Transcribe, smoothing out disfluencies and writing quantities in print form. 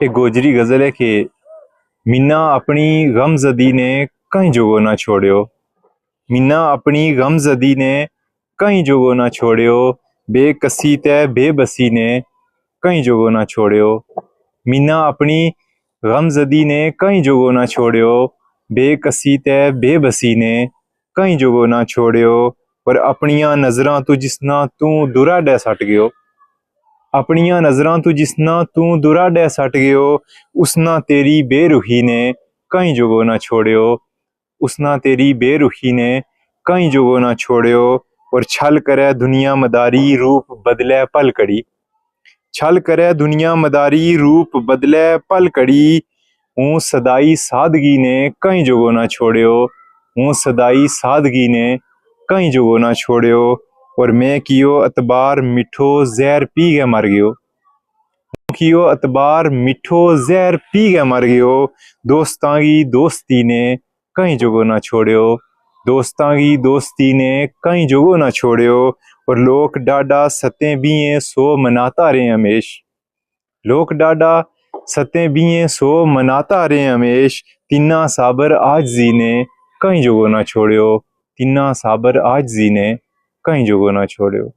एक गोजरी गजल है कि मिन्ना अपनी गमजदी ने कहीं जोगो ना छोड़ियो। मिन्ना अपनी गमजदी ने कहीं जोगो ना छोड़ियो। बेकसी तै बेबसी ने कहीं जोगो ना छोड़ियो। मिन्ना अपनी गमजदी ने कहीं जोगो ना छोड़ियो। बेकसी तै बेबसी ने कहीं जोगो ना छोड़ियो। पर अपनियां नजरां तू जिसना तू दुराडे सट गयो। अपनियां नजरां तू जिसना तू दुराडे सट गयो। उसना तेरी बेरुखी ने कहीं जोगो ना छोड़ियो। उसना तेरी बेरुखी ने कहीं जोगो ना छोड़ियो। और छल करे दुनिया मदारी रूप बदले पल कड़ी। छल करे दुनिया मदारी रूप बदले पल कड़ी। हूँ सदाई सादगी ने कहीं जोगो ना छोड़ियो। हूँ सदाई सादगी ने कहीं जोगो ना छोड़ियो। और मैं कियो अतबार मिठो जहर पी के मर गयो। कियो अतबार मिठो जहर पी के मर गयो। दोस्तां की दोस्ती ने कहीं जोगो ना छोड़ियो। दोस्तां की दोस्ती ने कहीं जोगो ना छोड़ियो। और लोक डाडा सतें बीए सो मनाता रहे हमेश। लोक डाडा सतें बीए सो मनाता रहे हमेश। तिन्ना साबर आजजी ने कहीं जोगो ना छोड़ियो। तिन्ना साबर आजजी ने कहीं जोगो ना छोड़ियो।